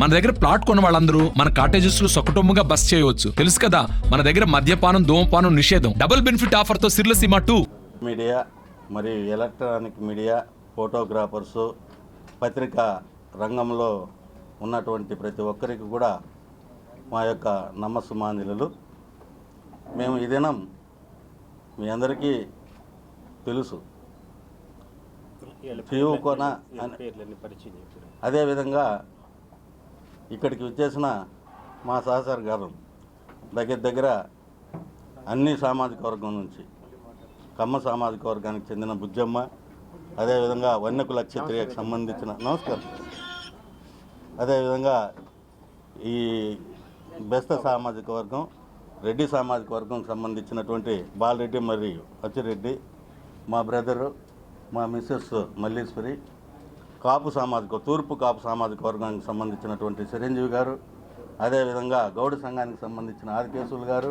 మన దగ్గర ప్లాట్ కొన్న వాళ్ళందరూ మన కాటేజెస్ లో సకుటుంబంగా బస్ చేయవచ్చు. తెలుసు కదా, మన దగ్గర మద్యపానం ధూమపానం నిషేధం. డబుల్ బెనిఫిట్ ఆఫర్ తో సిర్లసీమ 2. మీడియా మరియు ఎలక్ట్రానిక్ మీడియా, ఫోటోగ్రాఫర్సు, పత్రికా రంగంలో ఉన్నటువంటి ప్రతి ఒక్కరికి కూడా మా యొక్క నమస్సుమాంజలు. మేము ఈ దినం మీ అందరికీ తెలుసు ఫీవుకోన అదేవిధంగా ఇక్కడికి వచ్చేసిన మా సహచర్ గారు దగ్గర అన్ని సామాజిక వర్గం నుంచి కమ్మ సామాజిక వర్గానికి చెందిన బుజ్జమ్మ, అదేవిధంగా వన్యకుల క్షత్రియకు సంబంధించిన నమస్కారం, అదేవిధంగా ఈ బెస్త సామాజిక వర్గం, రెడ్డి సామాజిక వర్గంకి సంబంధించినటువంటి బాలరెడ్డి మరియు అచ్చిరెడ్డి, మా బ్రదరు, మా మిస్సెస్ మల్లీశ్వరి, కాపు సామాజిక తూర్పు కాపు సామాజిక వర్గానికి సంబంధించినటువంటి చిరంజీవి గారు, అదేవిధంగా గౌడ సంఘానికి సంబంధించిన ఆదికేశులు గారు,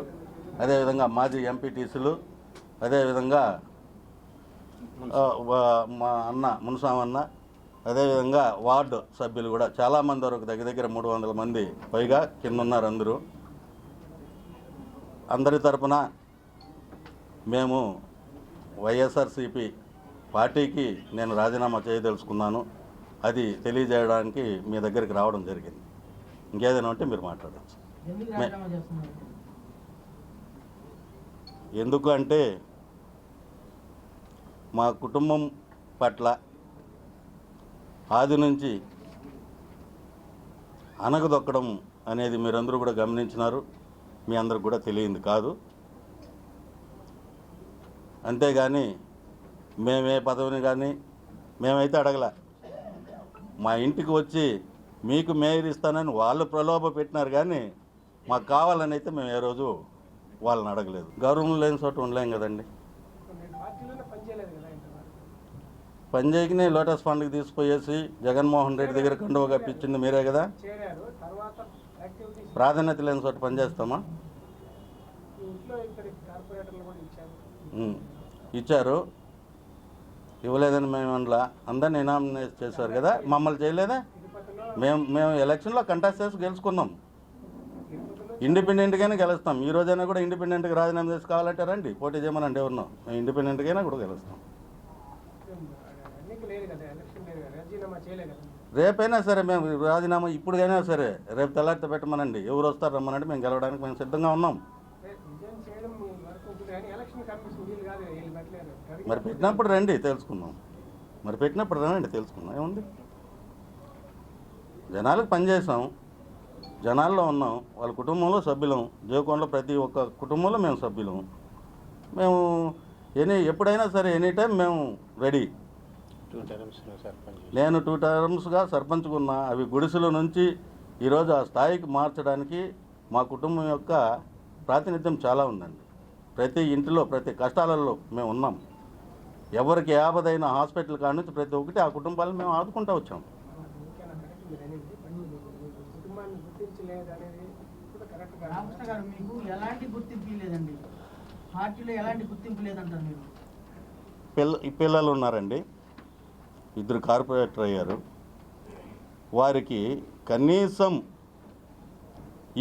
అదేవిధంగా మాజీ ఎంపీటీసీలు, అదేవిధంగా మా అన్న మునుసామన్న, అదేవిధంగా వార్డు సభ్యులు కూడా చాలామంది వరకు దగ్గర 300 మంది పైగా కింద ఉన్నారు. అందరి తరపున మేము వైఎస్ఆర్సీపీ పార్టీకి నేను రాజీనామా చేయదలుచుకున్నాను. అది తెలియజేయడానికి మీ దగ్గరికి రావడం జరిగింది. ఇంకేదైనా ఉంటే మీరు మాట్లాడచ్చు. ఎందుకు అంటే మా కుటుంబం పట్ల ఆది నుంచి అనగదొక్కడం అనేది మీరందరూ కూడా గమనించినారు. మీ అందరికి కూడా తెలియంది కాదు. అంతేగాని మేమే పదవిని కానీ మేమైతే అడగల. మా ఇంటికి వచ్చి మీకు మేయర్ ఇస్తానని వాళ్ళు ప్రలోభ పెట్టినారు, కానీ మాకు కావాలని అయితే మేము ఏ రోజు వాళ్ళని అడగలేదు. గౌరవం లేని చోట ఉండలేం కదండి. పనిచేయకనే లోటస్ ఫండ్కి తీసుకుపోయేసి జగన్మోహన్ రెడ్డి దగ్గర కండువ కప్పించింది మీరే కదా. ప్రాధాన్యత లేని చోట పనిచేస్తామా? ఇచ్చారు, ఇవ్వలేదని మేము అనలా. అందరినీ నామినేట్ చేశారు కదా, మమ్మల్ని చేయలేదా? మేము ఎలక్షన్లో కంటెస్ట్ చేసి గెలుచుకున్నాం. ఇండిపెండెంట్గానే గెలుస్తాం. ఈ రోజైనా కూడా ఇండిపెండెంట్గా రాజీనామా చేసి కావాలంటే రండి, పోటీ చేయమనండి ఎవరినో. మేము ఇండిపెండెంట్గానే కూడా గెలుస్తాం. రేపైనా సరే మేము రాజీనామా ఇప్పుడుగైనా సరే రేపు తెల్లారితో పెట్టమనండి. ఎవరు వస్తారు రమ్మనండి, మేము గెలవడానికి మేము సిద్ధంగా ఉన్నాం. మరి పెట్టినప్పుడు రండి తెలుసుకుందాం. ఏముంది, జనాలకు పనిచేసాం, జనాల్లో ఉన్నాం, వాళ్ళ కుటుంబంలో సభ్యులం. జీవకోణంలో ప్రతి ఒక్క కుటుంబంలో మేము సభ్యులం. మేము ఎప్పుడైనా సరే ఎనీ టైం మేము రెడీ. నేను 2 టర్మ్స్గా సర్పంచ్గా ఉన్నా. అవి గుడిసెల నుంచి ఈరోజు ఆ స్థాయికి మార్చడానికి మా కుటుంబం యొక్క ప్రాతినిధ్యం చాలా ఉందండి. ప్రతి ఇంటిలో ప్రతి కష్టాలలో మేము ఉన్నాం. ఎవరికి ఆపదైన హాస్పిటల్ కాడ నుంచి ప్రతి ఒక్కటి ఆ కుటుంబాలను మేము ఆదుకుంటూ వచ్చాం. పిల్లలు ఉన్నారండి, 2 కార్పొరేటర్ అయ్యారు. వారికి కనీసం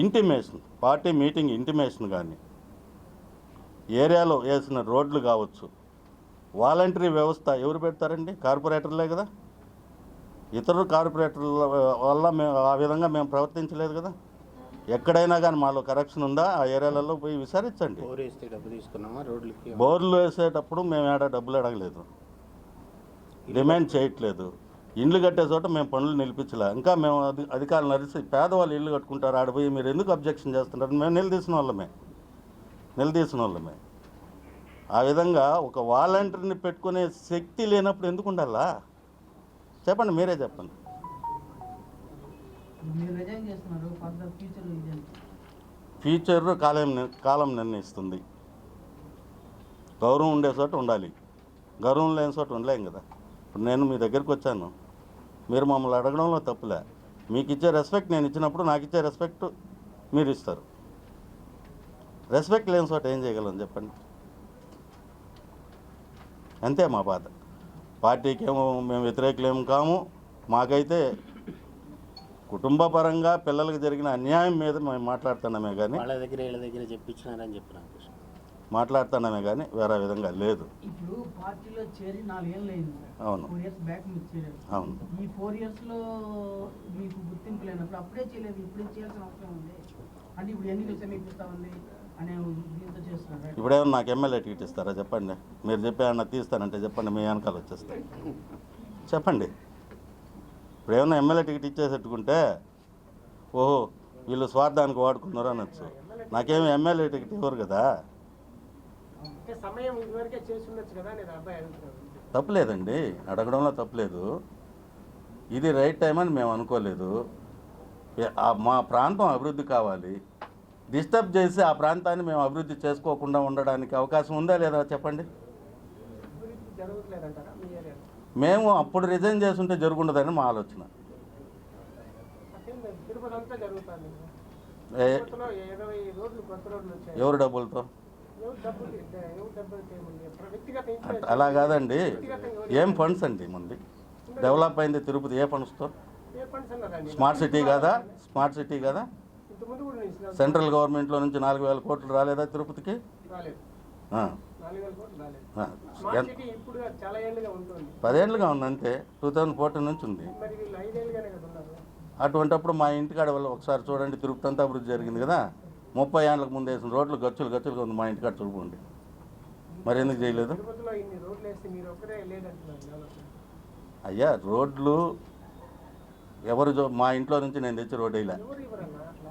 ఇంటిమేషన్, పార్టీ మీటింగ్ ఇంటిమేషన్ కానీ, ఏరియాలో వేసిన రోడ్లు కావచ్చు, వాలంటరీ వ్యవస్థ ఎవరు పెడతారండి? కార్పొరేటర్లే కదా. ఇతరులు కార్పొరేటర్ల వల్ల మేము ఆ విధంగా మేము ప్రవర్తించలేదు కదా. ఎక్కడైనా కానీ మాలో కరప్షన్ ఉందా ఆ ఏరియాలలో పోయి విచారించండి. బోర్లు వేసేటప్పుడు మేము ఏడా డబ్బులు అడగలేదు, డిమాండ్ చేయట్లేదు. ఇండ్లు కట్టే చోట మేము పనులు నిలిపించలే. ఇంకా మేము అధికారులు నడిచి పేదవాళ్ళు ఇల్లు కట్టుకుంటారు, ఆడిపోయి మీరు ఎందుకు అబ్జెక్షన్ చేస్తుంటారు? మేము నిలదీసిన వాళ్ళమే. ఆ విధంగా ఒక వాలంటీర్ని పెట్టుకునే శక్తి లేనప్పుడు ఎందుకు ఉండాలా? చెప్పండి, మీరే చెప్పండి. ఫ్యూచర్ కాలం నిర్ణయిస్తుంది. గౌరవం ఉండే చోట ఉండాలి, గౌరవం లేని చోట ఉండలేం కదా. ఇప్పుడు నేను మీ దగ్గరికి వచ్చాను, మీరు మమ్మల్ని అడగడంలో తప్పులే. మీకు ఇచ్చే రెస్పెక్ట్ నేను ఇచ్చినప్పుడు నాకు ఇచ్చే రెస్పెక్ట్ మీరు ఇస్తారు. రెస్పెక్ట్ లేని చోట ఏం చేయగలం చెప్పండి. అంతే మా బాధ. పార్టీకి ఏమో మేము వ్యతిరేకులేము కాము. మాకైతే కుటుంబ పరంగా పిల్లలకు జరిగిన అన్యాయం మీద మేము మాట్లాడుతున్నామే కానీ వాళ్ళ దగ్గర వీళ్ళ దగ్గర చెప్పించినారని చెప్పినాను. మాట్లాడుతున్నామే కానీ వేరే విధంగా లేదు. ఇప్పుడు పార్టీలో చేరి 4 ఏళ్ళు అయింది. అవును. 4 ఇయర్స్ బ్యాక్ మీరు చేరారు. అవును. ఈ 4 ఇయర్స్ లో మీకు గుర్తింపు లేనప్పుడు అప్పుడే చేయలేదు, ఇప్పుడే చేయాల్సిన అవసరం ఉంది అంటే ఇప్పుడు ఎన్నికలు సమీపిస్తా ఉంది అనే దీంతో చేస్తున్నారు. ఇప్పుడేమో నాకు ఎమ్మెల్యే టికెట్ ఇస్తారా చెప్పండి? మీరు చెప్పేమన్నా తీస్తానంటే చెప్పండి, మీ వెనకాల వచ్చేస్తాయి చెప్పండి. ఇప్పుడు ఏమన్నా ఎమ్మెల్యే టికెట్ ఇచ్చేసెట్టుకుంటే ఓహో వీళ్ళు స్వార్థానికి వాడుకున్నారు అనొచ్చు. నాకేమి ఎమ్మెల్యే టికెట్ ఇవ్వరు కదా. సమయం ఇదివరకే చేసి ఉండొచ్చు కదా నేను అబ్బాయి అడుగుతున్నాను. తప్పులేదండి, అడగడంలో తప్పులేదు. ఇది రైట్ టైం అని మేము అనుకోలేదు. మా ప్రాంతం అభివృద్ధి కావాలి, డిస్టర్బ్ చేసి ఆ ప్రాంతాన్ని మేము అభివృద్ధి చేసుకోకుండా ఉండడానికి అవకాశం ఉందా లేదా చెప్పండి? అభివృద్ధి జరగట్లేదంటారా మీ ఏరియా? మేము అప్పుడు రిజైన్ చేస్తుంటే జరుగుండదని మా ఆలోచన. తిరుపతి అంతా జరుగుతుంది. ఏ- తిరుపతిలో 20 రోడ్లు కొత్త రోడ్లు వచ్చాయి. ఎవరు డబ్బులతో? ఎవరు డబ్బులు ఏముంది? వ్యక్తిగత ఇన్సూరెన్స్ అలా కాదండి, ఏం ఫండ్స్ అండి మంది డెవలప్ అయింది తిరుపతి ఏ ఫండ్స్తో? ఏ ఫండ్స్ అన్నారండి? స్మార్ట్ సిటీ కాదా? స్మార్ట్ సిటీ కదా? ఇంతకుముందు కూడా నేను సెంట్రల్ గవర్నమెంట్లో నుంచి 4,000 కోట్లు రాలేదా తిరుపతికి? రాలేదు. ఆ. 4,000 కోట్లు రాలేదు. ఆ. స్మార్ట్ సిటీ ఇప్పుడు చాలా ఏళ్ళుగా ఉంటుంది. 10 ఏళ్ళుగా ఉంది అంతే, 2014 నుంచి ఉంది. మరి వీళ్ళు 5 ఏళ్ళుగానే కదా ఉన్నారు. అటువంటిప్పుడు మా ఇంటికాడ వాళ్ళు ఒకసారి చూడండి, తిరుపతి అంతా అభివృద్ధి జరిగింది కదా. 30 ఏళ్ళకు ముందు వేసిన రోడ్లు గచ్చులుగా ఉంది మా ఇంటికాడ చూడండి. మరి ఎందుకు చేయలేదు? తిరుపతిలో ఇన్ని రోడ్లు వేస్తే మీరు ఒక్కరే లేదంటున్నారు. అయ్యా రోడ్లు ఎవరు మా ఇంట్లో నుంచి నేను తెచ్చి రోడ్ వేయలే. ఎవరు ఇవ్వరన్నా అట్లా?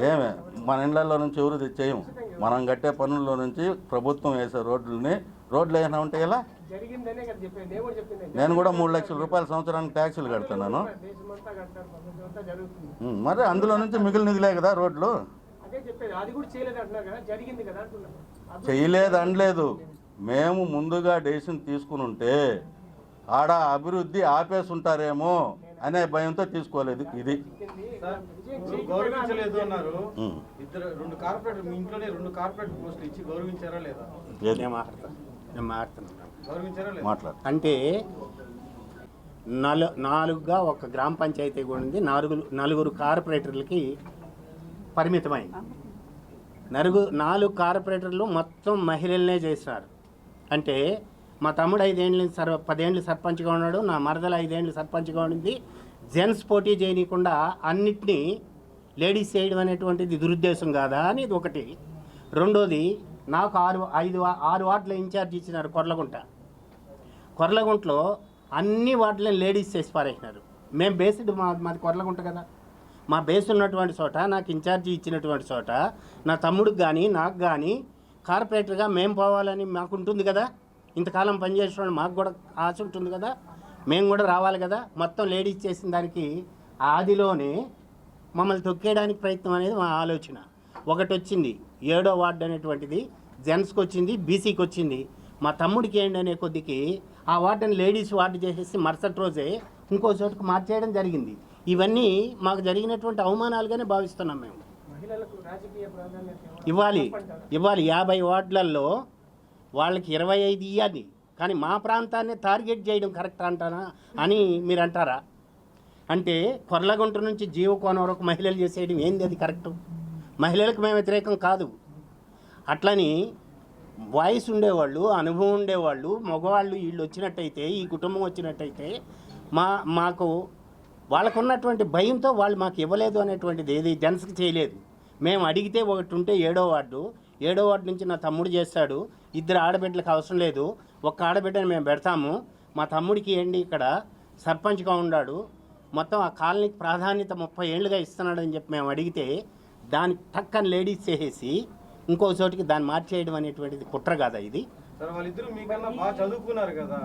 ఏమే మన ఇళ్లలో నుంచి ఎవరు తెచ్చేయము. మనం కట్టే పనుల్లో నుంచి ప్రభుత్వం వేసే రోడ్లు ఏమైనా ఉంటాయి ఎలా? జరిగిందనే కదా చెప్పాను. నేను కూడా చెప్పింది. నేను కూడా 3 లక్షల రూపాయలు సంవత్సరానికి ట్యాక్సులు కడుతున్నాను. దేశమంతా కడతారు, ప్రపంచమంతా జరుగుతుంది. మరి అందులో నుంచి మిగిలిన నిధులే కదా రోడ్లు. అదే చెప్పేది. అది కూడా చేయలేదు అంటున్నారు కదా, జరిగింది కదా అంటున్నాను. చేయలేదు అనలేదు. మేము ముందుగా డెసిషన్ తీసుకుని ఉంటే ఆడ అభివృద్ధి ఆపేసి ఉంటారేమో అనే భయంతో తీసుకోలేదు. ఇది గౌరవించలేదు అన్నారు. ఇద్దరు 2 కార్పొరేటర్ మీ ఇంట్లోనే 2 కార్పొరేటర్ పోస్టులు ఇచ్చి గౌరవించారా లేదా? నేను మాట్లాడుతున్నాను. గౌరవించారా లేదా? మాట్లాడు. అంటే నాలుగుగా ఒక గ్రామ పంచాయతీ కూడా ఉంది. నలుగురు కార్పొరేటర్లకి పరిమితమైంది. 4 కార్పొరేటర్లు మొత్తం మహిళలనే చేసినారు. అంటే మా తమ్ముడు 10 ఏళ్ళు సర్పంచ్గా ఉన్నాడు, నా మరదలు 5 ఏళ్ళు సర్పంచ్గా ఉండింది. జెంట్స్ పోటీ చేయనీయకుండా అన్నిటినీ లేడీస్ చేయడం అనేటువంటిది దురుద్దేశం కాదా అనేది ఒకటి. రెండోది, నాకు 6 వార్డుల ఇన్ఛార్జ్ ఇచ్చినారు. కొర్లగుంటలో అన్ని వార్డులను లేడీస్ చేసి పారేసినారు. మేము బేస్డ్ మాది కొర్లగుంట కదా. మా బేస్ ఉన్నటువంటి చోట, నాకు ఇన్ఛార్జి ఇచ్చినటువంటి చోట నా తమ్ముడికి కానీ నాకు కానీ కార్పొరేటర్గా మేము పోవాలని మాకు ఉంటుంది కదా. ఇంతకాలం పనిచేసిన మాకు కూడా ఆశ ఉంటుంది కదా, మేము కూడా రావాలి కదా. మొత్తం లేడీస్ చేసిన దానికి ఆదిలోనే మమ్మల్ని తొక్కేయడానికి ప్రయత్నం అనేది మా ఆలోచన. ఒకటి వచ్చింది 7వ వార్డు అనేటువంటిది జెంట్స్కి వచ్చింది, బీసీకి వచ్చింది. మా తమ్ముడికి ఏంటి అనే కొద్దికి ఆ వార్డుని లేడీస్ వార్డు చేసేసి మరుసటి రోజే ఇంకో చోటుకు మార్చేయడం జరిగింది. ఇవన్నీ మాకు జరిగినటువంటి అవమానాలుగానే భావిస్తున్నాం మేము. మహిళలకు రాజకీయ ప్రాధాన్యత ఇవ్వాలి 50 వార్డులలో వాళ్ళకి 25 ఇవ్వాలి. కానీ మా ప్రాంతాన్ని టార్గెట్ చేయడం కరెక్ట్ అంటారా అని మీరు అంటారా? అంటే కొర్లగుంట నుంచి జీవకోన వరకు మహిళలు చేసేయడం ఏంది అది కరెక్టు? మహిళలకు మేము వ్యతిరేకం కాదు. అట్లని వాయిస్ ఉండేవాళ్ళు, అనుభవం ఉండేవాళ్ళు, మగవాళ్ళు వీళ్ళు వచ్చినట్టయితే, ఈ కుటుంబం వచ్చినట్టయితే మాకు వాళ్ళకున్నటువంటి భయంతో వాళ్ళు మాకు ఇవ్వలేదు అనేటువంటిది ఏది జెంట్స్కి చేయలేదు. మేము అడిగితే ఒకటి ఉంటే 7వ వార్డు నుంచి నా తమ్ముడు చేస్తాడు. 2 ఆడబిడ్డలకు అవసరం లేదు, ఒక్క ఆడబిడ్డని మేము పెడతాము. మా తమ్ముడికి ఏంటి ఇక్కడ సర్పంచ్గా ఉన్నాడు, మొత్తం ఆ కాలనీకి ప్రాధాన్యత 30 ఏళ్ళుగా ఇస్తున్నాడని చెప్పి మేము అడిగితే దానికి టక్కని లేడీస్ చేసేసి ఇంకో చోటికి దాన్ని మార్చేయడం అనేటువంటిది కుట్ర కాదా ఇది? వాళ్ళిద్దరు మీకన్నా బాగా చదువుకున్నారు కదా.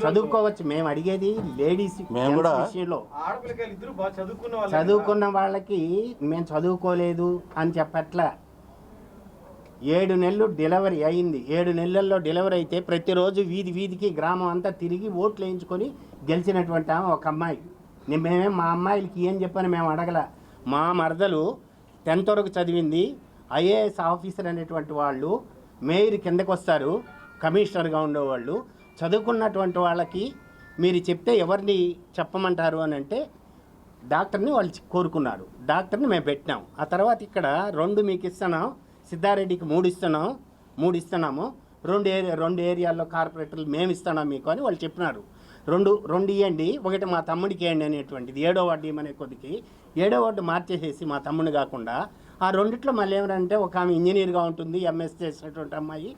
చదువుకోవచ్చు. మేము అడిగేది లేడీస్ విషయంలో. ఆడపిల్లకాయలు ఇద్దరు బాగా చదువుకున్న వాళ్ళు, చదువుకున్న వాళ్ళకి మేము చదువుకోలేదు అని చెప్పట్లా. 7 నెలలు డెలివరీ అయింది. 7 నెలల్లో డెలివరీ అయితే ప్రతిరోజు వీధికి గ్రామం అంతా తిరిగి ఓట్లు వేయించుకొని గెలిచినటువంటి ఆమె ఒక అమ్మాయి. మేమేం మా అమ్మాయిలకి ఏం చెప్పని మేము అడగల. మా మరదలు 10th వరకు చదివింది. ఐఏఎస్ ఆఫీసర్ అనేటువంటి వాళ్ళు మేయర్ కిందకు వస్తారు, కమిషనర్గా ఉండేవాళ్ళు. చదువుకున్నటువంటి వాళ్ళకి మీరు చెప్తే ఎవరిని చెప్పమంటారు అని అంటే డాక్టర్ని వాళ్ళు కోరుకున్నారు. డాక్టర్ని మేము పెట్టినాం. ఆ తర్వాత ఇక్కడ 2 మీకు ఇస్తున్నాం, సిద్ధారెడ్డికి 3 ఇస్తున్నాము, 2 ఏరియాల్లో కార్పొరేటర్లు మేము ఇస్తున్నాం మీకు అని వాళ్ళు చెప్పినారు. 2 ఇవ్వండి, ఒకటి మా తమ్ముడికి ఇవ్వండి అనేటువంటిది. 7వ వార్డు ఇవ్వమనే కొద్దికి 7వ వార్డు మార్చేసేసి మా తమ్ముడిని కాకుండా ఆ రెండిట్లో మళ్ళీ ఏమంటే ఒక ఆమె ఇంజనీర్గా ఉంటుంది, ఎంఎస్ చేసినటువంటి అమ్మాయి,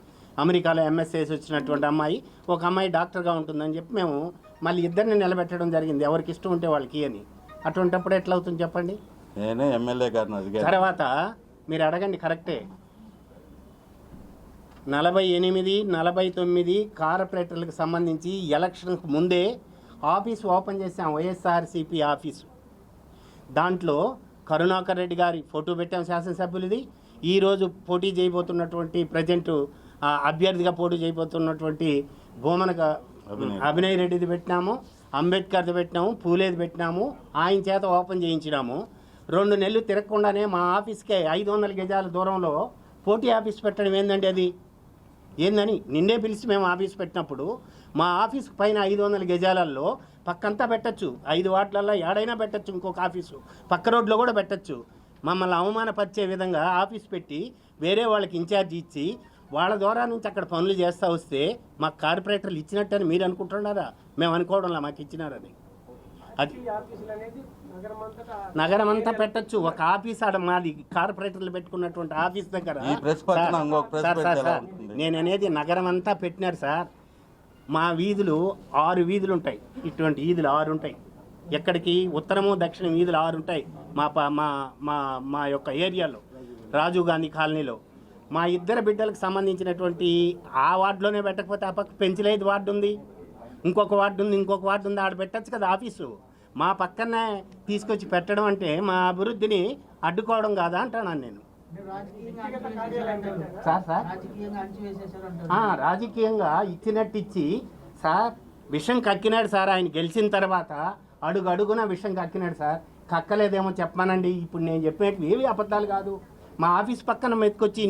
అమెరికాలో ఎంఎస్ చేసి వచ్చినటువంటి అమ్మాయి, ఒక అమ్మాయి డాక్టర్గా ఉంటుందని చెప్పి మేము మళ్ళీ ఇద్దరిని నిలబెట్టడం జరిగింది. ఎవరికి ఇష్టం ఉంటే వాళ్ళకి అని. అటువంటిప్పుడు ఎట్లా అవుతుంది చెప్పండి? నేనే ఎమ్మెల్యే గారిని అడిగాను. తర్వాత మీరు అడగండి, కరెక్టే. 48, 49 కార్పొరేటర్లకు సంబంధించి ఎలక్షన్కు ముందే ఆఫీస్ ఓపెన్ చేసాం, వైఎస్ఆర్సీపీ ఆఫీసు. దాంట్లో కరుణాకర్ రెడ్డి గారి ఫోటో పెట్టాం శాసనసభ్యులది. ఈరోజు పోటీ చేయబోతున్నటువంటి ప్రజెంటు అభ్యర్థిగా పోటీ చేయబోతున్నటువంటి భూమనక అభినయ్ రెడ్డిది పెట్టినాము, అంబేద్కర్ది పెట్టినాము, పూలేది పెట్టినాము. ఆయన చేత ఓపెన్ చేయించినాము. 2 నెలలు తిరగకుండానే మా ఆఫీస్కే 500 గజాల దూరంలో పోటీ ఆఫీస్ పెట్టడం ఏందండి? అది ఏందని నిన్నే పిలిచి మేము ఆఫీస్ పెట్టినప్పుడు మా ఆఫీస్ పైన 500 గజాలలో పక్కంతా పెట్టచ్చు, 5 వార్డులలో ఏడైనా పెట్టచ్చు, ఇంకొక ఆఫీసు పక్క రోడ్లో కూడా పెట్టచ్చు. మమ్మల్ని అవమానపరిచే విధంగా ఆఫీస్ పెట్టి వేరే వాళ్ళకి ఇన్ఛార్జ్ ఇచ్చి వాళ్ళ ద్వారా నుంచి అక్కడ పనులు చేస్తూ వస్తే మాకు కార్పొరేటర్లు ఇచ్చినట్టని మీరు అనుకుంటున్నారా? మేము అనుకోవడంలా, మాకు ఇచ్చినారని. అది ఆఫీసులు అనేది నగరం అంతా పెట్టచ్చు. ఒక ఆఫీస్ ఆడ మాది కార్పొరేటర్లు పెట్టుకున్నటువంటి ఆఫీస్ దగ్గర నేను అనేది నగరం అంతా పెట్టినారు సార్. మా వీధులు 6 వీధులు ఉంటాయి, ఇటువంటి వీధులు 6 ఉంటాయి. ఎక్కడికి ఉత్తరము దక్షిణం వీధులు 6 ఉంటాయి మా మా మా మా యొక్క ఏరియాలో, రాజీవ్ గాంధీ కాలనీలో. మా ఇద్దరు బిడ్డలకు సంబంధించినటువంటి ఆ వార్డులోనే పెట్టకపోతే ఆ పక్క పెంచలేదు వార్డు ఉంది, ఇంకొక వార్డు ఉంది, ఆడ పెట్టచ్చు కదా ఆఫీసు. మా పక్కనే తీసుకొచ్చి పెట్టడం అంటే మా అభివృద్ధిని అడ్డుకోవడం కాదా అంటున్నాను నేను. రాజకీయంగా ఇచ్చినట్టు ఇచ్చి సార్ విషం కక్కినాడు సార్. ఆయన గెలిచిన తర్వాత అడుగున విషం కక్కినాడు సార్. కక్కలేదేమో చెప్పమానండి. ఇప్పుడు నేను చెప్పినట్టు ఏవి అబద్ధాలు కాదు. మా ఆఫీస్ పక్కన మెతుకొచ్చి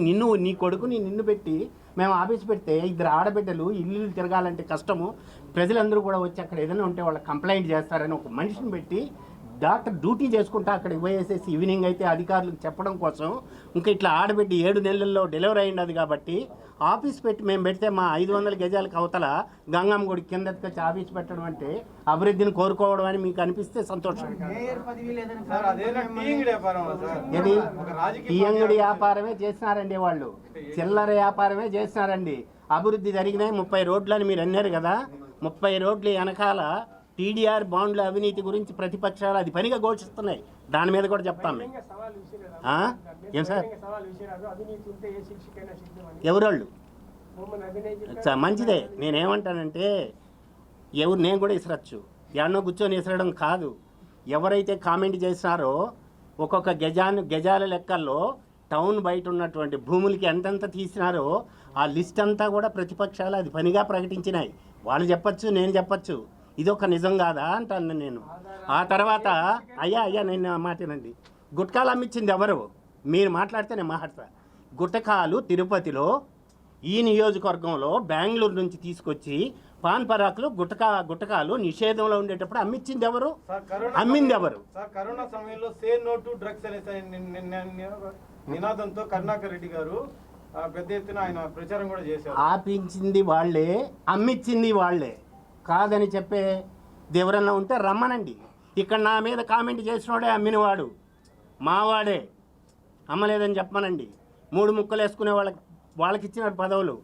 నీ కొడుకుని నిన్ను పెట్టి మేము ఆఫీస్ పెడితే 2 ఆడబిడ్డలు ఇల్లు తిరగాలంటే కష్టము, ప్రజలందరూ కూడా వచ్చి అక్కడ ఏదైనా ఉంటే వాళ్ళు కంప్లైంట్ చేస్తారని ఒక మనిషిని పెట్టి డాక్టర్ డ్యూటీ చేసుకుంటా అక్కడికి పోయేసేసి ఈవినింగ్ అయితే అధికారులకు చెప్పడం కోసం ఇంకా ఇట్లా ఆడబిడ్డ 7 నెలల్లో డెలివరీ అయింది కాబట్టి ఆఫీస్ పెట్టి మేము పెడితే మా 500 గజాలకు అవతల గంగమ్మ గుడి కిందకి వచ్చి ఆఫీస్ పెట్టడం అంటే అభివృద్ధిని కోరుకోవడం అని మీకు అనిపిస్తే సంతోషం. ఇది ఈ అంగడి వ్యాపారమే చేసినారండి వాళ్ళు, చిల్లర వ్యాపారమే చేసినారండి. అభివృద్ధి జరిగినాయి 30 రోడ్లని మీరు అన్నారు కదా. 30 రోడ్లు వెనకాల టీడీఆర్ బాండ్ల అవినీతి గురించి ప్రతిపక్షాలు అది పనిగా ఘోషిస్తున్నాయి. దాని మీద కూడా చెప్తాం మేము. ఏం సార్ ఎవరోళ్ళు మంచిదే. నేనేమంటానంటే నేను కూడా ఇసరచ్చు, ఎన్నో కూర్చొని ఇసరడం కాదు. ఎవరైతే కామెంట్ చేసినారో ఒక్కొక్క గజాల లెక్కల్లో టౌన్ బయట ఉన్నటువంటి భూములకి ఎంతెంత తీసినారో ఆ లిస్ట్ అంతా కూడా ప్రతిపక్షాలు అది పనిగా ప్రకటించినాయి. వాళ్ళు చెప్పచ్చు, నేను చెప్పచ్చు. ఇదొక నిజం కాదా అంటాను నేను. ఆ తర్వాత అయ్యా నేను మాట్లాడండి. గుట్కాలు అమ్మించింది ఎవరు? మీరు మాట్లాడితే నేను మాట్లాడతా. గుట్టకాలు తిరుపతిలో ఈ నియోజకవర్గంలో బెంగళూరు నుంచి తీసుకొచ్చి పాన్ పరాకులు గుట్టకాలు నిషేధంలో ఉండేటప్పుడు అమ్మించింది ఎవరు? అమ్మింది ఎవరు? కరోనా సమయంలో సే నో టు డ్రగ్స్ అనే నినాదంతో కరుణాకర్ రెడ్డి గారు పెద్ద ఎత్తున ఆయన ప్రచారం కూడా చేశారు. ఆపించింది వాళ్ళే, అమ్మించింది వాళ్ళే. కాదని చెప్పే ఎవరన్నా ఉంటే రమ్మనండి. ఇక్కడ నా మీద కామెంట్ చేసినోడే అమ్మినవాడు మావాడే, అమ్మలేదని చెప్పమనండి. 3 ముక్కలు వేసుకునే వాళ్ళకి ఇచ్చినారు పదవులు.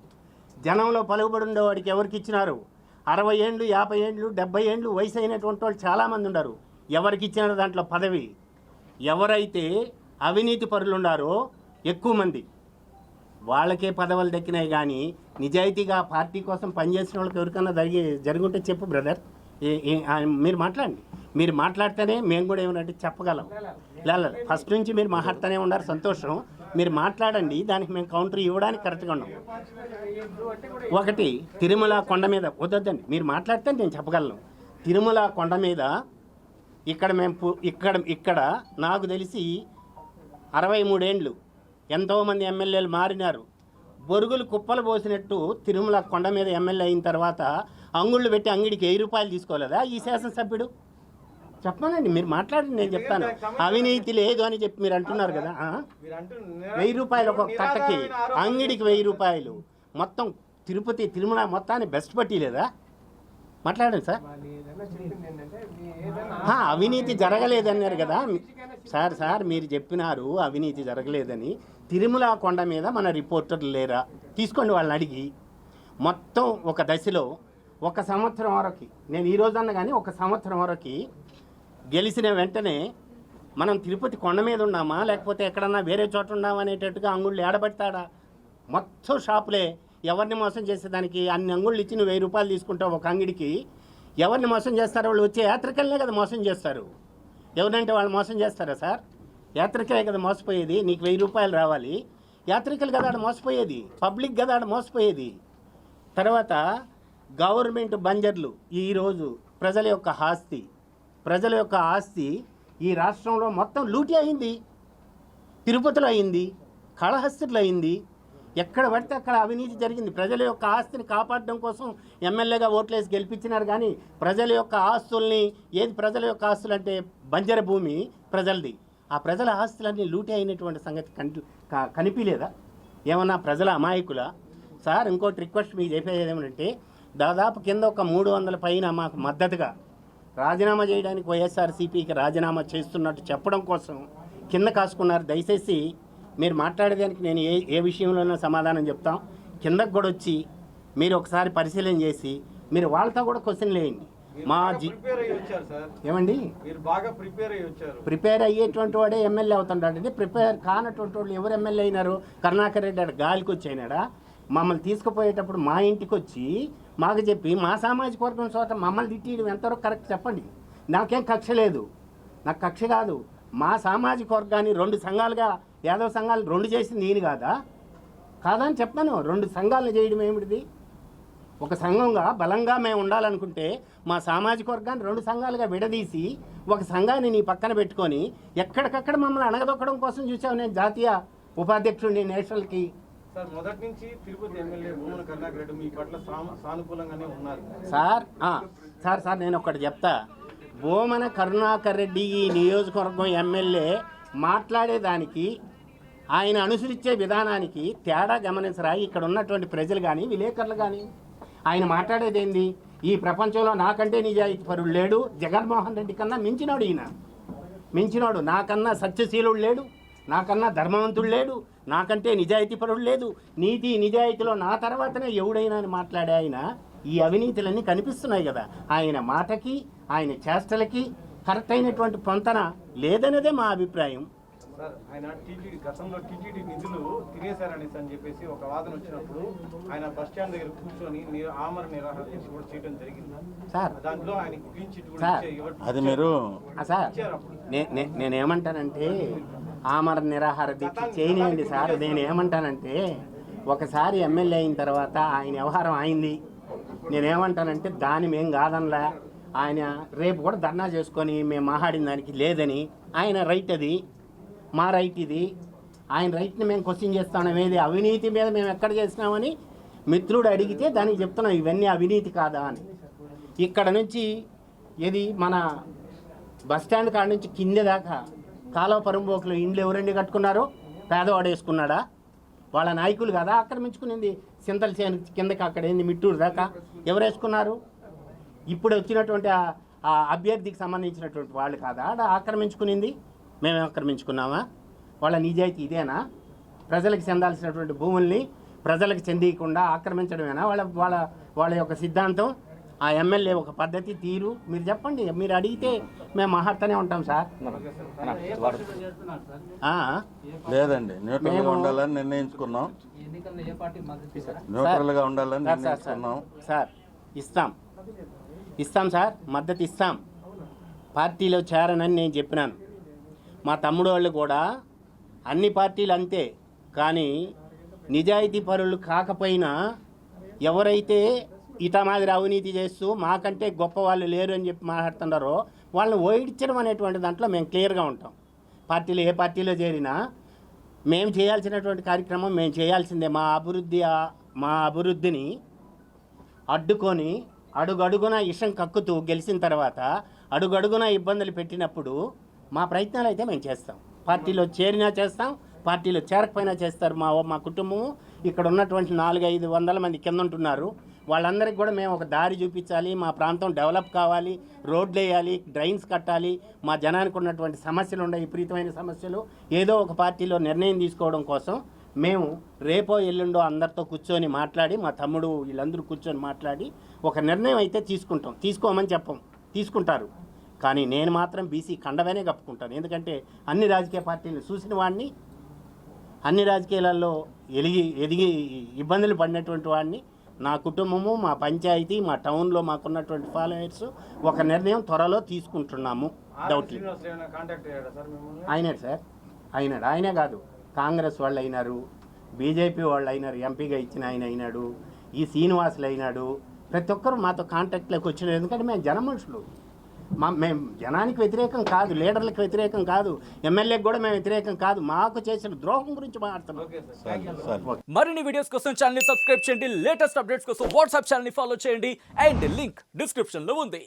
జనంలో పలుకుబడి ఉండేవాడికి ఎవరికి ఇచ్చినారు? 60 ఏళ్ళు 50 ఏళ్ళు 70 ఏళ్ళు వయసు అయినటువంటి వాళ్ళు చాలామంది ఉన్నారు. ఎవరికి ఇచ్చినారు దాంట్లో పదవి? ఎవరైతే అవినీతి పరులు ఉన్నారో ఎక్కువ మంది వాళ్ళకే పదవులు దక్కినాయి. కానీ నిజాయితీగా పార్టీ కోసం పనిచేసిన వాళ్ళకి ఎవరికన్నా జరుగుంటే చెప్పు బ్రదర్. మీరు మాట్లాడండి. మీరు మాట్లాడితేనే మేము కూడా ఏమన్నట్టు చెప్పగలం. లేదు ఫస్ట్ నుంచి మీరు మాట్లాడుతూనే ఉన్నారు, సంతోషం. మీరు మాట్లాడండి, దానికి మేము కౌంటర్ ఇవ్వడానికి కరెక్ట్గా ఉన్నాం. ఒకటి తిరుమల కొండ మీద వద్దండి, మీరు మాట్లాడితే నేను చెప్పగలను. తిరుమల కొండ మీద ఇక్కడ నాకు తెలిసి 63 ఏండ్లు ఎంతోమంది ఎమ్మెల్యేలు మారినారు. బొరుగులు కుప్పలు పోసినట్టు తిరుమల కొండ మీద ఎమ్మెల్యే అయిన తర్వాత అంగుళ్ళు పెట్టి అంగిడికి 1000 రూపాయలు తీసుకోలేదా ఈ శాసనసభ్యుడు? చెప్పానండి, మీరు మాట్లాడండి, నేను చెప్తాను. అవినీతి లేదు అని చెప్పి మీరు అంటున్నారు కదా. మీరు అంటూ 1000 రూపాయలు ఒక కట్టకి, నిరాధారమైన ఆరోపణలు అంగిడికి 1000 రూపాయలు, మొత్తం తిరుపతి తిరుమల మొత్తాన్ని బెస్ట్ పట్టి లేదా? మాట్లాడండి సార్. వాళ్ళు ఏదైనా చెప్పింది ఏంటంటే ఏదైనా అవినీతి జరగలేదన్నారు కదా సార్. మీరు చెప్పినారు అవినీతి జరగలేదని. తిరుమల కొండ మీద మన రిపోర్టర్లు లేరా? తీసుకోండి వాళ్ళని అడిగి. మొత్తం ఒక దశలో 1 సంవత్సరం వరకు, నేను ఈ రోజన్నా కానీ 1 సంవత్సరం వరకు గెలిచిన వెంటనే మనం తిరుపతి కొండ మీద ఉన్నామా లేకపోతే ఎక్కడన్నా వేరే చోట ఉన్నామా అనేటట్టుగా అంగుళ్ళు ఏడబెడతాడా? మొత్తం షాపులే. ఎవరిని మోసం చేసేదానికి అన్ని అంగుళ్ళు ఇచ్చి నువ్వు 1000 రూపాయలు తీసుకుంటావు ఒక అంగిడికి. ఎవరిని మోసం చేస్తారో? వాళ్ళు వచ్చే యాత్రికలనే కదా మోసం చేస్తారు. ఎవరంటే వాళ్ళు మోసం చేస్తారా సార్? యాత్రికలే కదా మోసపోయేది. నీకు 1000 రూపాయలు రావాలి, యాత్రికలు కదా ఆడ మోసపోయేది, పబ్లిక్ కదా ఆడ మోసపోయేది. తర్వాత గవర్నమెంట్ బంజర్లు ఈరోజు ప్రజల యొక్క ఆస్తి ఈ రాష్ట్రంలో మొత్తం లూటీ అయింది. తిరుపతిలో అయింది, కాళహస్తిలో అయింది, ఎక్కడ పడితే అక్కడ అవినీతి జరిగింది. ప్రజల యొక్క ఆస్తిని కాపాడడం కోసం ఎమ్మెల్యేగా ఓట్లేసి గెలిపించినారు. కానీ ప్రజల యొక్క ఆస్తుల్ని, ఏది ప్రజల యొక్క ఆస్తులు అంటే బంజర భూమి ప్రజలది, ఆ ప్రజల ఆస్తులన్నీ లూటీ అయినటువంటి సంగతి కనిపించలేదా? ఏమన్నా ప్రజల అమాయకుల? సార్ ఇంకోటి రిక్వెస్ట్ మీకు చెప్పేది ఏమంటే, దాదాపు కింద ఒక 300 పైన మాకు మద్దతుగా రాజీనామా చేయడానికి వైఎస్ఆర్సీపీకి రాజీనామా చేస్తున్నట్టు చెప్పడం కోసం కింద కాసుకున్నారు. దయచేసి మీరు మాట్లాడేదానికి నేను ఏ విషయంలోనైనా సమాధానం చెప్తాం. కిందకు కూడా వచ్చి మీరు ఒకసారి పరిశీలన చేసి మీరు వాళ్ళతో కూడా క్వశ్చన్లు వేయండి. ప్రిపేర్ అయ్యి వచ్చారు సార్. ఏమండి, మీరు బాగా ప్రిపేర్ అయ్యి వచ్చారు. ప్రిపేర్ అయ్యేటువంటి వాడే ఎమ్మెల్యే అవుతుంటాడండి. ప్రిపేర్ కానటువంటి వాళ్ళు ఎవరు ఎమ్మెల్యే అయినారు? కరుణాకర్ రెడ్డి ఆడ గాలికి వచ్చి అయినాడా? మమ్మల్ని తీసుకుపోయేటప్పుడు మా ఇంటికి వచ్చి మాకు చెప్పి మా సామాజిక వర్గం చోట మమ్మల్ని తిట్టేయడం ఎంతవరకు కరెక్ట్ చెప్పండి. నాకేం కక్ష లేదు, నాకు కక్ష కాదు. మా సామాజిక వర్గాన్ని 2 సంఘాలుగా, యాదవ సంఘాలు 2 చేసింది నేను కాదని చెప్పాను. 2 సంఘాలను చేయడం ఏమిటిది? ఒక సంఘంగా బలంగా మేము ఉండాలనుకుంటే మా సామాజిక వర్గాన్ని 2 సంఘాలుగా విడదీసి ఒక సంఘాన్ని నీ పక్కన పెట్టుకొని ఎక్కడికక్కడ మమ్మల్ని అణగదొక్కడం కోసం చూసావు. నేను జాతీయ ఉపాధ్యక్షుడిని నేషనల్కి. సార్ మొదటి నుంచి తిరుపతి ఎమ్మెల్యే భూమన కరుణాకర్ రెడ్డి మీ పట్ల సానుకూలంగానే ఉన్నారు సార్ నేను ఒకటి చెప్తా. భూమన కరుణాకర్ రెడ్డి ఈ నియోజకవర్గం ఎమ్మెల్యే మాట్లాడేదానికి, ఆయన అనుసరించే విధానానికి తేడా గమనించరా? ఇక్కడ ఉన్నటువంటి ప్రజలు కానీ విలేకరులు కానీ. ఆయన మాట్లాడేది ఏంది? ఈ ప్రపంచంలో నాకంటే నిజాయితీ పరుడు లేడు, జగన్మోహన్ రెడ్డి కన్నా మించినాడు ఈయన, మించినాడు. నాకన్నా సత్యశీలుడు లేడు, నాకన్నా ధర్మవంతుడు లేడు, నాకంటే నిజాయితీ పరుడు లేదు. నీతి నిజాయితీలో నా తర్వాతనే ఎవడైనా అని మాట్లాడే ఆయన ఈ అవినీతులన్నీ కనిపిస్తున్నాయి కదా. ఆయన మాటకి ఆయన చేష్టలకి కరెక్ట్ అయినటువంటి పొంతన లేదనేదే మా అభిప్రాయం. సార్ ఆయన గతంలో టీటీడీ నిధులు తినేశారనేసి అని చెప్పేసి ఒక వాదన వచ్చినప్పుడు ఆయన బస్ స్టాండ్ దగ్గర కూర్చొని ఆమరణ నిరాహార దీక్ష కూడా చేయడం జరిగింది సార్. దాంట్లో ఆయన క్లీన్ చిట్ కూడా అది మీరు సార్ నేనేమంటానంటే ఆమరణ నిరాహార దీక్ష చేయనివ్వండి సార్. నేనేమంటానంటే ఒకసారి ఎమ్మెల్యే అయిన తర్వాత ఆయన వ్యవహారం అయింది. నేనేమంటానంటే దాన్ని మేము కాదనలా. ఆయన రేపు కూడా ధర్నా చేసుకొని మేము మాట్లాడిన దానికి లేదని ఆయన రైట్, అది మా రైట్. ఇది ఆయన రైట్ని మేము క్వశ్చన్ చేస్తున్నాం. ఏది అవినీతి మీద మేము ఎక్కడ చేసినామని మిత్రుడు అడిగితే దానికి చెప్తున్నాం ఇవన్నీ అవినీతి కాదా అని. ఇక్కడ నుంచి ఇది మన బస్టాండ్ కాడ నుంచి కింద దాకా కాలువ పరంబోకులు ఇండ్లు ఎవరండి కట్టుకున్నారు? పేదవాడు వేసుకున్నాడా? వాళ్ళ నాయకులు కదా ఆక్రమించుకునింది. సింతల చేను కిందకి అక్కడ ఏంది మిట్టూరు దాకా ఎవరు వేసుకున్నారు? ఇప్పుడు వచ్చినటువంటి ఆ అభ్యర్థికి సంబంధించినటువంటి వాళ్ళు కాదా ఆడ ఆక్రమించుకునింది? మేము ఆక్రమించుకున్నామా? వాళ్ళ నిజాయితీ ఇదేనా? ప్రజలకు చెందాల్సినటువంటి భూముల్ని ప్రజలకు చెందకుండా ఆక్రమించడమేనా వాళ్ళ వాళ్ళ వాళ్ళ యొక్క సిద్ధాంతం? ఆ ఎమ్మెల్యే ఒక పద్ధతి తీరు మీరు చెప్పండి. మీరు అడిగితే మేము మాట్లాడుతూనే ఉంటాం సార్. లేదండి, న్యూట్రల్గా ఉండాలని నిర్ణయించుకున్నాం. న్యూట్రల్గా ఉండాలని నిర్ణయించుకున్నాం సార్. ఇస్తాం సార్, మద్దతు ఇస్తాం. పార్టీలో చేరనని నేను చెప్పినాను. మా తమ్ముడు వాళ్ళు కూడా అన్ని పార్టీలు అంతే. కానీ నిజాయితీ పరులు కాకపోయినా ఎవరైతే ఇట మాదిరి అవినీతి చేస్తూ మాకంటే గొప్ప వాళ్ళు లేరు అని చెప్పి మాట్లాడుతున్నారో వాళ్ళని ఓడించడం అనేటువంటి దాంట్లో మేము క్లియర్గా ఉంటాం. పార్టీలో ఏ పార్టీలో చేరినా మేము చేయాల్సినటువంటి కార్యక్రమం మేము చేయాల్సిందే. మా అభివృద్ధిని అడ్డుకొని అడుగడుగున ఇషం కక్కుతూ గెలిచిన తర్వాత అడుగడుగున ఇబ్బందులు పెట్టినప్పుడు మా ప్రయత్నాలు అయితే మేము చేస్తాం. పార్టీలో చేరినా చేస్తాం, పార్టీలో చేరకపోయినా చేస్తారు. మా కుటుంబము ఇక్కడ ఉన్నటువంటి 400-500 మంది కింద ఉంటున్నారు. వాళ్ళందరికీ కూడా మేము ఒక దారి చూపించాలి, మా ప్రాంతం డెవలప్ కావాలి, రోడ్లు వేయాలి, డ్రైన్స్ కట్టాలి, మా జనానికి ఉన్నటువంటి సమస్యలు ఉన్నాయి, విపరీతమైన సమస్యలు. ఏదో ఒక పార్టీలో నిర్ణయం తీసుకోవడం కోసం మేము రేపో ఎల్లుండో అందరితో కూర్చొని మాట్లాడి, మా తమ్ముడు వీళ్ళందరూ కూర్చొని మాట్లాడి ఒక నిర్ణయం అయితే తీసుకుంటాం. తీసుకోమని చెప్పం, తీసుకుంటారు. కానీ నేను మాత్రం బీసీ కండవనే కప్పుకుంటాను. ఎందుకంటే అన్ని రాజకీయ పార్టీలు చూసిన వాడిని, అన్ని రాజకీయాలలో ఎదిగి ఇబ్బందులు పడినటువంటి వాడిని. నా కుటుంబము, మా పంచాయతీ, మా టౌన్లో మాకున్నటువంటి ఫాలోవర్స్ ఒక నిర్ణయం త్వరలో తీసుకుంటున్నాము. డౌట్ లేదు. శ్రీనివాస్ ఏమైనా కాంటాక్ట్ అయ్యాడా సార్ మిమ్మల్ని? అయినాడు సార్, అయినాడు. ఆయనే కాదు, కాంగ్రెస్ వాళ్ళు అయినారు, బీజేపీ వాళ్ళు అయినారు, ఎంపీగా ఇచ్చిన ఆయన అయినాడు, ఈ శ్రీనివాసులు అయినాడు. ప్రతి ఒక్కరు మాతో కాంటాక్ట్లోకి వచ్చినారు. ఎందుకంటే మేము జన మనుషులు. మేము జనానికి వ్యతిరేకం కాదు, లీడర్లకు వ్యతిరేకం కాదు, ఎమ్మెల్యేకి కూడా మేము వ్యతిరేకం కాదు. మాకు చేసిన ద్రోహం గురించి మాట్లాడుతున్నాం. Okay sir. సార్ మరిన్ని వీడియోస్ కోసం ఛానల్ ని సబ్స్క్రైబ్ చేయండి, లేటెస్ట్ అప్డేట్స్ కోసం వాట్సాప్ ఛానల్ ని ఫాలో చేయండి అండ్ లింక్ డిస్క్రిప్షన్ లో ఉంది.